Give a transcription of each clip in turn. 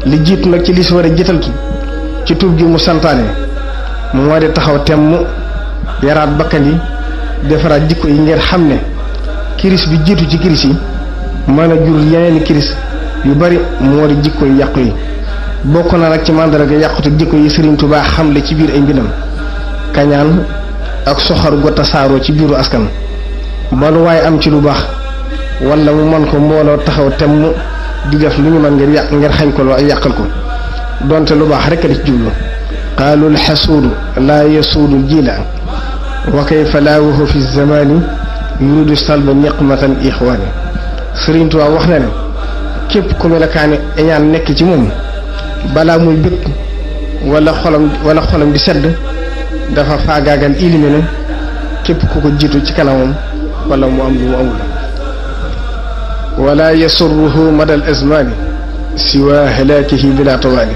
li jiitu nag ci li si war a jiital ci tur gi mu santaane moo di taxaw temm yaraat bakkan yi defaraat jikko yi ngeen xam ne kiris bi jiitu ci kiris yi mën a jur yeneen kiris yu bari moo di jikko yi yàqu yi bokk na nag ci màndarga yàqute jikko yi Sëriñ Tuubaa xamle ci biir ay mbindam kañaan ak soxor gu tasaaroo ci biiru askan ba lu waaye am ci lu baax wala mu mën ko mbooloo taxaw temm di def lu ñu mën ngir xañ ko loo yàqal ko donte lu baax rekk la ci jublu qaalu alxasuudu laa yasuudu jiila wa kayfa laawahu fi zamani yuridu salba niqmatan ixwaani Sëriñ Tuubaa wax na ne képp ku melokaani iñaan nekk ci moom balaa muy bëgg wala xolam di sedd dafa faagaagal ilimi képp ku ko jiitu ci kanamam wala mu am lu mu amul wala yasurruhu madal azmani siwa halaakihi bila tawaani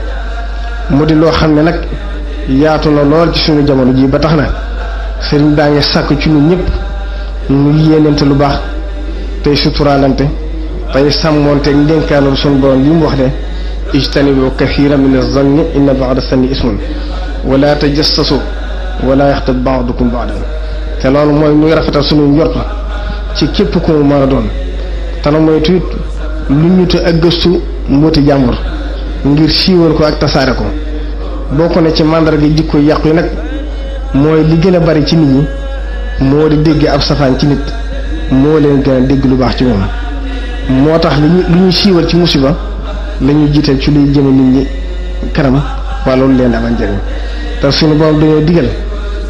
mu di loo xam ne nag yaatu na lool ci suñu jamono ji ba tax na sëriñ baa ngi sàkk ci ñun ñëpp ñu yéenante lu baax tey suturaalante tey sàmmoonteeg ndénkaanul suñu borom li mu wax ne ijtanibu kathiran min az-zanni inna ba'da zanni ismun wala tajassasu wala yaxtab ba'dukum ba'dan te loolu mooy muy rafetal suñu njort ci képp ku mu mën a doon te nag mooy tuut lu ñu te ak gëstu mbooti jàmbur ngir siiwal ko ak tasaare ko bokk na ci màndarga jikko yàqu yi nag mooy li gën a bari ci nit ñi moo di dégg ab safaan ci nit moo leen gën a dégg lu baax ci moom moo tax lu ñu siiwal ci musiba la ñu jiital ci luy jëme nit ñi kanam wala lu leen amal njëriñ te suñu borom dañoo digal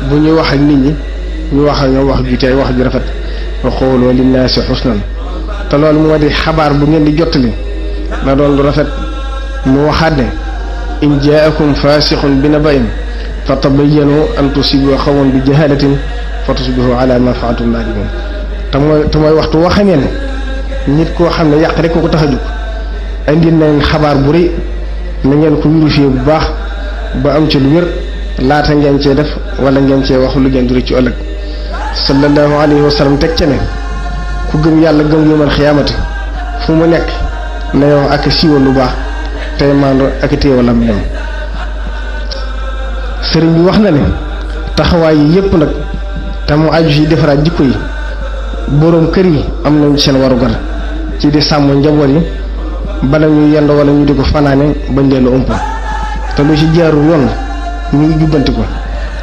bu ñuy wax ak nit ñi ñu wax ak ñoom wax ju tey wax ju rafet wa qawlu linnaasi husnan te loolu moo di xabaar bu ngeen di jottali na doon lu rafet mu waxaat ne in jaakum faasiqun bi naba'in fa tabayyanu an tusibu qawman bi jahalatin fa tusbihu ala ma fa'altum nadimin te mooy waxtu woo xamee ne nit koo xam ne yàq rek ko tax a jóg indi nañ xabaar bu rëy na ngeen ko vérifier bu baax ba am ci lu wér laata ngeen cee def wala ngeen cee wax lu ngeen di ci ëllëg sallallahu alayhi wa sallam teg ca ne ku gëm yàlla gëm yawmal xiyaamati fu mu nekk na yow ak siiwal lu baax tey maandu ak téewal am ñam sëriñ bi wax na ne taxawaay yi yépp nag te mu aju ci defaraat jikko yi boroom kër yi am nañ seen warugar ci di sàmm njaboot yi bala ñuy yend wala ñu di ko fanaane bañ leen a umpa te lu ci jaarul yoon ñu jubbanti ko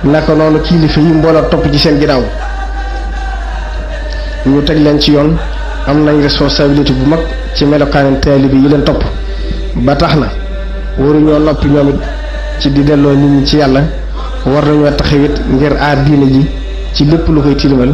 naka noonu kilifa yi mbooloo topp ci seen ginnaaw ñu teg leen ci yoon am nañ responsabilité bu mag ci melokaani taalibe yi leen topp ba tax na waruñoo noppi ñoom it ci di delloo nit ñi ci yàlla war nañoo taxawit ngir aar diine ji ci lépp lu koy tilimal